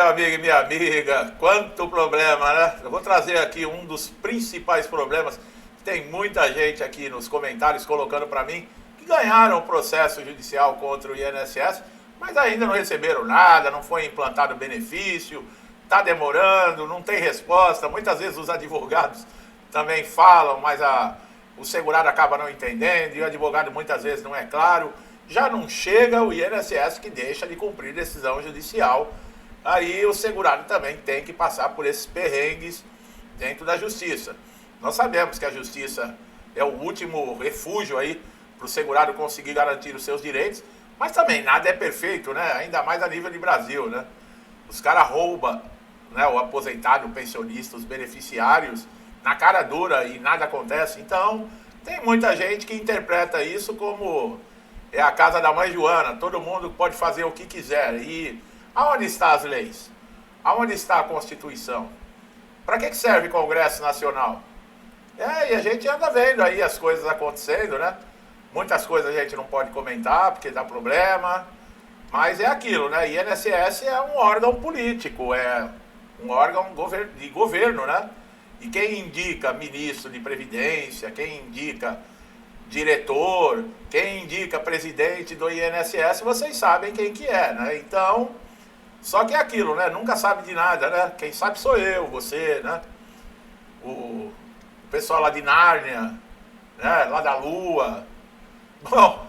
amigo e minha amiga, quanto problema, né? Eu vou trazer aqui um dos principais problemas. Tem muita gente aqui nos comentários colocando para mim que ganharam o processo judicial contra o INSS, mas ainda não receberam nada, não foi implantado benefício, está demorando, não tem resposta. Muitas vezes os advogados também falam, mas o segurado acaba não entendendo e o advogado muitas vezes não é claro. Já não chega o INSS que deixa de cumprir decisão judicial. Aí o segurado também tem que passar por esses perrengues dentro da justiça. Nós sabemos que a justiça é o último refúgio aí para o segurado conseguir garantir os seus direitos, mas também nada é perfeito, né? Ainda mais a nível de Brasil, né? Os caras roubam, né, o aposentado, o pensionista, os beneficiários na cara dura e nada acontece. Então, tem muita gente que interpreta isso como é a casa da mãe Joana, todo mundo pode fazer o que quiser. E aonde estão as leis? Aonde está a Constituição? Para que serve o Congresso Nacional? E a gente anda vendo aí as coisas acontecendo, né? Muitas coisas a gente não pode comentar porque dá problema, mas é aquilo, né? INSS é um órgão político, é um órgão de governo, né? E quem indica ministro de Previdência, quem indica diretor, quem indica presidente do INSS, vocês sabem quem que é, né? Então, só que é aquilo, né? Nunca sabe de nada, né? Quem sabe sou eu, você, né? O pessoal lá de Nárnia, né? Lá da Lua. Bom,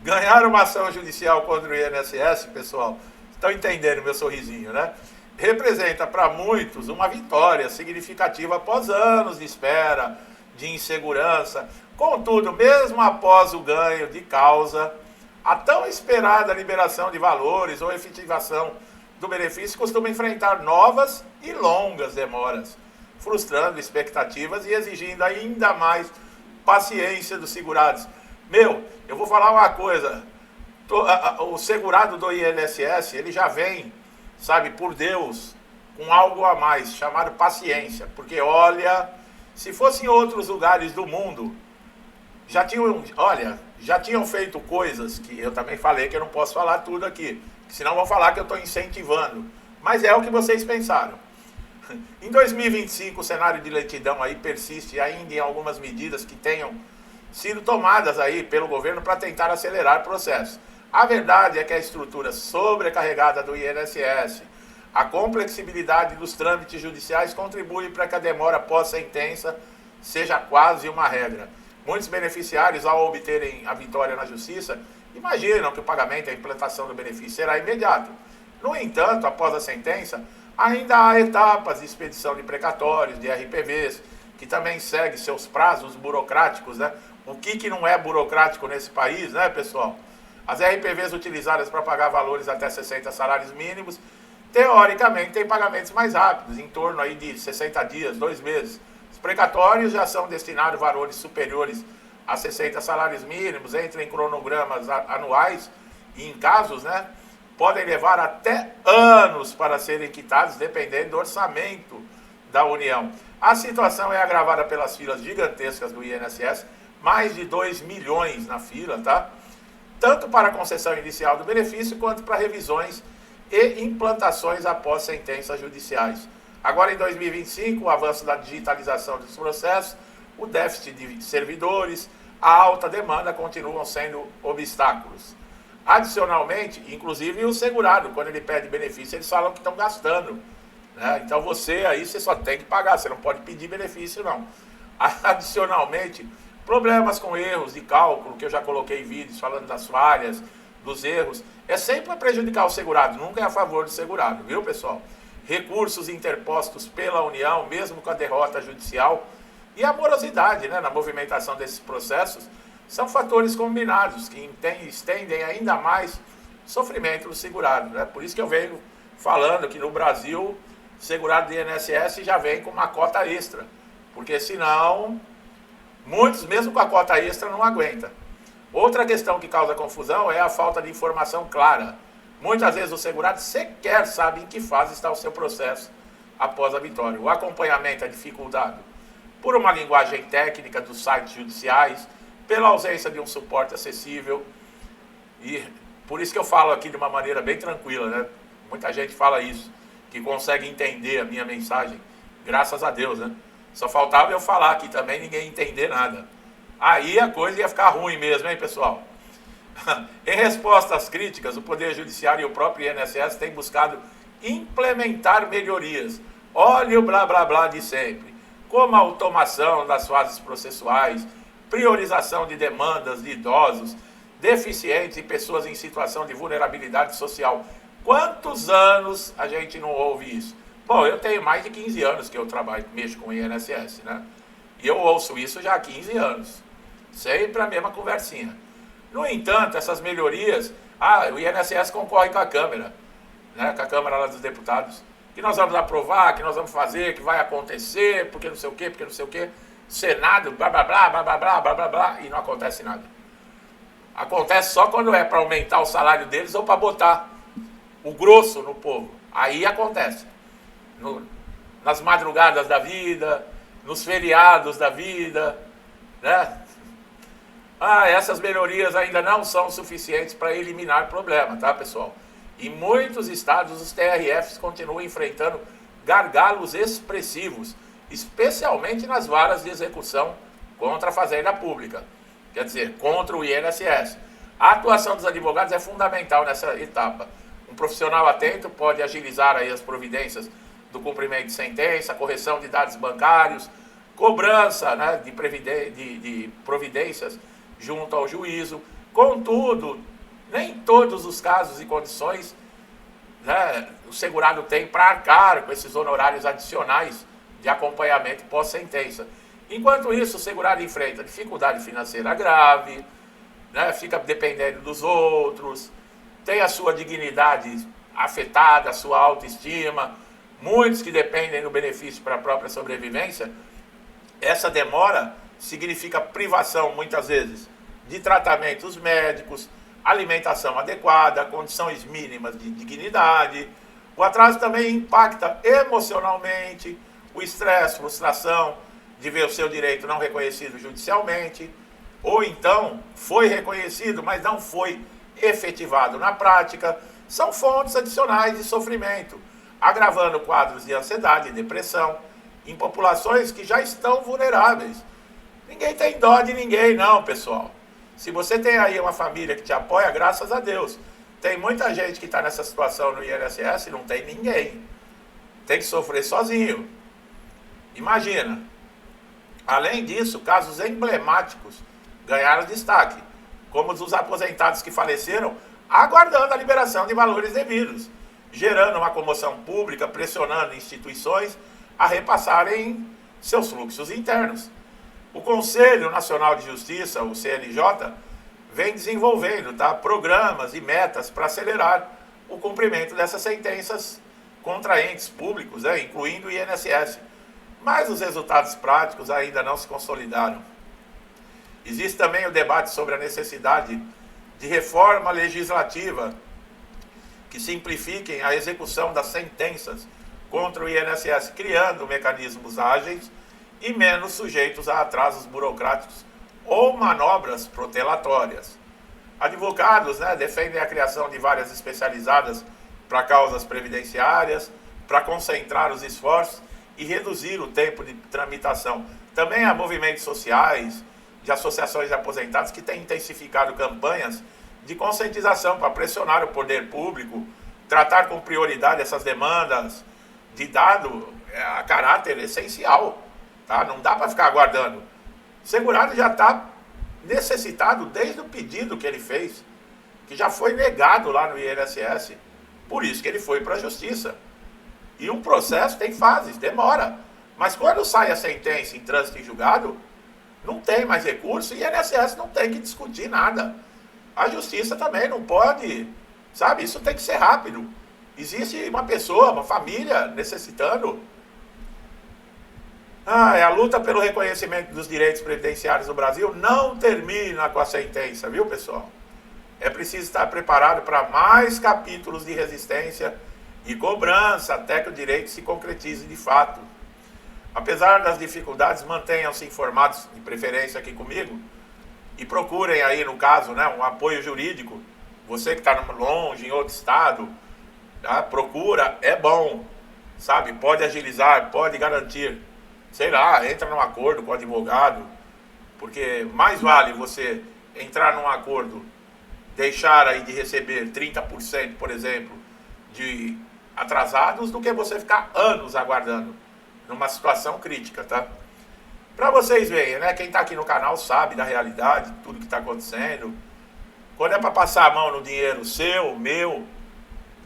ganharam uma ação judicial contra o INSS, pessoal. Estão entendendo meu sorrisinho, né? Representa para muitos uma vitória significativa após anos de espera, de insegurança. Contudo, mesmo após o ganho de causa, a tão esperada liberação de valores ou efetivação do benefício costuma enfrentar novas e longas demoras, frustrando expectativas e exigindo ainda mais paciência dos segurados. Eu vou falar uma coisa, o segurado do INSS, ele já vem, sabe, por Deus, com algo a mais, chamado paciência, porque olha, se fosse em outros lugares do mundo, já tinham feito coisas que eu também falei que eu não posso falar tudo aqui, senão vão falar que eu estou incentivando, mas é o que vocês pensaram. Em 2025 o cenário de lentidão aí persiste ainda em algumas medidas que tenham sido tomadas aí pelo governo para tentar acelerar o processo. A verdade é que a estrutura sobrecarregada do INSS, a complexibilidade dos trâmites judiciais contribui para que a demora pós-sentença seja quase uma regra. Muitos beneficiários, ao obterem a vitória na justiça, imaginam que o pagamento e a implantação do benefício será imediato. No entanto, após a sentença, ainda há etapas de expedição de precatórios, de RPVs, que também seguem seus prazos burocráticos, né? O que não é burocrático nesse país, né, pessoal? As RPVs utilizadas para pagar valores até 60 salários mínimos, teoricamente, têm pagamentos mais rápidos, em torno aí de 60 dias, 2 meses. Os precatórios já são destinados a valores superiores a 60 salários mínimos, entram em cronogramas anuais e, em casos, né, podem levar até anos para serem quitados, dependendo do orçamento da União. A situação é agravada pelas filas gigantescas do INSS, mais de 2 milhões na fila, tá? Tanto para a concessão inicial do benefício, quanto para revisões e implantações após sentenças judiciais. Agora, em 2025, o avanço da digitalização dos processos, o déficit de servidores, a alta demanda continuam sendo obstáculos. Adicionalmente, inclusive o segurado, quando ele pede benefício, eles falam que estão gastando, né? Então você só tem que pagar, você não pode pedir benefício não. Adicionalmente, problemas com erros de cálculo, que eu já coloquei vídeos falando das falhas, dos erros, é sempre para prejudicar o segurado, nunca é a favor do segurado, viu, pessoal? Recursos interpostos pela União, mesmo com a derrota judicial, e a morosidade, né, na movimentação desses processos, são fatores combinados que estendem ainda mais sofrimento do segurado, né? Por isso que eu venho falando que no Brasil, o segurado do INSS já vem com uma cota extra, porque senão muitos, mesmo com a cota extra, não aguentam. Outra questão que causa confusão é a falta de informação clara. Muitas vezes o segurado sequer sabe em que fase está o seu processo após a vitória. O acompanhamento é dificultado por uma linguagem técnica dos sites judiciais, pela ausência de um suporte acessível, e por isso que eu falo aqui de uma maneira bem tranquila, né? Muita gente fala isso, que consegue entender a minha mensagem, graças a Deus, né? Só faltava eu falar aqui também, ninguém entender nada. Aí a coisa ia ficar ruim mesmo, hein, pessoal? Em resposta às críticas, o Poder Judiciário e o próprio INSS têm buscado implementar melhorias. Olha o blá blá blá de sempre, como a automação das fases processuais, priorização de demandas de idosos, deficientes e pessoas em situação de vulnerabilidade social. Quantos anos a gente não ouve isso? Bom, eu tenho mais de 15 anos que eu mexo com o INSS, né? E eu ouço isso já há 15 anos. Sempre a mesma conversinha. No entanto, essas melhorias, o INSS concorre com a Câmara, né? Com a Câmara lá dos Deputados, que nós vamos aprovar, que nós vamos fazer, que vai acontecer, porque não sei o quê, porque não sei o quê. Senado, blá blá blá, blá blá blá, blá blá blá, e não acontece nada. Acontece só quando é para aumentar o salário deles ou para botar o grosso no povo. Aí acontece. Nas madrugadas da vida, nos feriados da vida, né? Essas melhorias ainda não são suficientes para eliminar problema, tá, pessoal? Em muitos estados, os TRFs continuam enfrentando gargalos expressivos, especialmente nas varas de execução contra a Fazenda Pública, quer dizer, contra o INSS. A atuação dos advogados é fundamental nessa etapa. Um profissional atento pode agilizar aí as providências do cumprimento de sentença, correção de dados bancários, cobrança, né, de providências junto ao juízo. Contudo, nem todos os casos e condições, né, o segurado tem para arcar com esses honorários adicionais de acompanhamento pós-sentença. Enquanto isso, o segurado enfrenta dificuldade financeira grave, né, fica dependendo dos outros, tem a sua dignidade afetada, a sua autoestima, muitos que dependem do benefício para a própria sobrevivência. Essa demora significa privação, muitas vezes, de tratamentos médicos, alimentação adequada, condições mínimas de dignidade. O atraso também impacta emocionalmente, o estresse, frustração de ver o seu direito não reconhecido judicialmente, ou então foi reconhecido, mas não foi efetivado na prática, são fontes adicionais de sofrimento, agravando quadros de ansiedade e depressão em populações que já estão vulneráveis. Ninguém tem dó de ninguém, não, pessoal. Se você tem aí uma família que te apoia, graças a Deus. Tem muita gente que está nessa situação no INSS e não tem ninguém. Tem que sofrer sozinho. Imagina. Além disso, casos emblemáticos ganharam destaque, como os dos aposentados que faleceram aguardando a liberação de valores devidos, gerando uma comoção pública, pressionando instituições a repassarem seus fluxos internos. O Conselho Nacional de Justiça, o CNJ, vem desenvolvendo, programas e metas para acelerar o cumprimento dessas sentenças contra entes públicos, incluindo o INSS. Mas os resultados práticos ainda não se consolidaram. Existe também o debate sobre a necessidade de reforma legislativa que simplifiquem a execução das sentenças contra o INSS, criando mecanismos ágeis e menos sujeitos a atrasos burocráticos ou manobras protelatórias. Advogados, defendem a criação de varas especializadas para causas previdenciárias, para concentrar os esforços e reduzir o tempo de tramitação. Também há movimentos sociais, de associações de aposentados que têm intensificado campanhas de conscientização para pressionar o poder público, tratar com prioridade essas demandas de dado a caráter essencial. Não dá para ficar aguardando. O segurado já está necessitado desde o pedido que ele fez, que já foi negado lá no INSS. Por isso que ele foi para a justiça. E um processo tem fases, demora. Mas quando sai a sentença em trânsito em julgado, não tem mais recurso e o INSS não tem que discutir nada. A justiça também não pode, isso tem que ser rápido. Existe uma pessoa, uma família necessitando. A luta pelo reconhecimento dos direitos previdenciários no Brasil não termina com a sentença, viu, pessoal? É preciso estar preparado para mais capítulos de resistência e cobrança até que o direito se concretize de fato. Apesar das dificuldades, mantenham-se informados, de preferência aqui comigo, e procurem aí, no caso, um apoio jurídico. Você que está longe, em outro estado, procura, é bom. sabe? Pode agilizar, pode garantir. Sei lá, entra num acordo com o advogado, porque mais vale você entrar num acordo, deixar aí de receber 30%, por exemplo, de atrasados, do que você ficar anos aguardando numa situação crítica, tá? Para vocês verem, né? Quem está aqui no canal sabe da realidade, tudo que está acontecendo. Quando é para passar a mão no dinheiro seu, meu,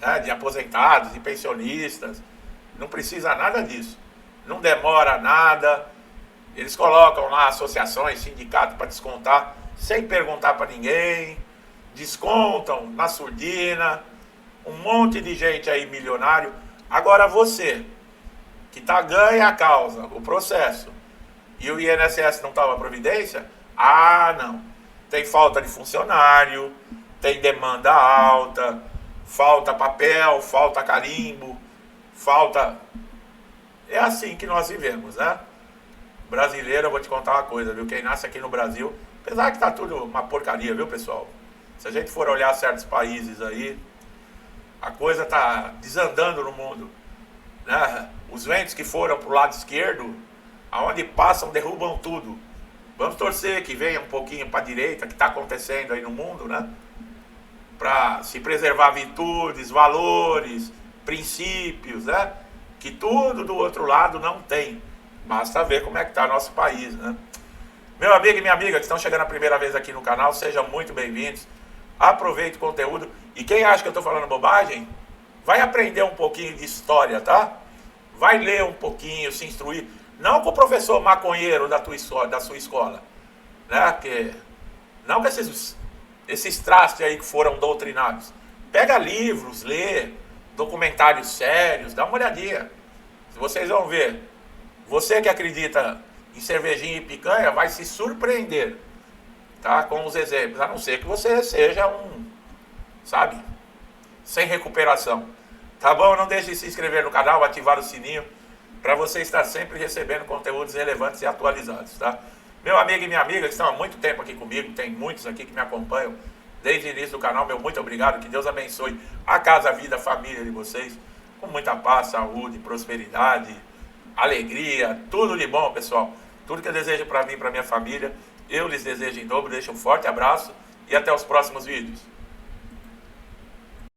né, de aposentados, de pensionistas, não precisa nada disso. Não demora nada. Eles colocam lá associações, sindicatos para descontar, sem perguntar para ninguém. Descontam na surdina. Um monte de gente aí milionário. Agora você, que ganha a causa, o processo, e o INSS não toma providência, não. Tem falta de funcionário, tem demanda alta, falta papel, falta carimbo, falta... É assim que nós vivemos, né? Brasileiro, eu vou te contar uma coisa, viu? Quem nasce aqui no Brasil, apesar que tá tudo uma porcaria, viu, pessoal? Se a gente for olhar certos países aí, a coisa tá desandando no mundo, né? Os ventos que foram pro lado esquerdo, aonde passam, derrubam tudo. Vamos torcer que venha um pouquinho para a direita, que está acontecendo aí no mundo, né? Para se preservar virtudes, valores, princípios, né? Que tudo do outro lado não tem. Basta ver como é que está nosso país, né? Meu amigo e minha amiga que estão chegando a primeira vez aqui no canal, sejam muito bem-vindos. Aproveite o conteúdo. E quem acha que eu estou falando bobagem, vai aprender um pouquinho de história, tá? Vai ler um pouquinho, se instruir. Não com o professor maconheiro da sua escola, né? Não com esses trastes aí que foram doutrinados. Pega livros, lê, documentários sérios, dá uma olhadinha. Vocês vão ver. Você que acredita em cervejinha e picanha vai se surpreender, tá? Com os exemplos. A não ser que você seja sabe, sem recuperação. Tá bom? Não deixe de se inscrever no canal, ativar o sininho, para você estar sempre recebendo conteúdos relevantes e atualizados, tá? Meu amigo e minha amiga que estão há muito tempo aqui comigo, tem muitos aqui que me acompanham desde o início do canal, meu muito obrigado, que Deus abençoe a casa, a vida, a família de vocês, com muita paz, saúde, prosperidade, alegria, tudo de bom, pessoal. Tudo que eu desejo para mim e para minha família, eu lhes desejo em dobro. Deixo um forte abraço e até os próximos vídeos.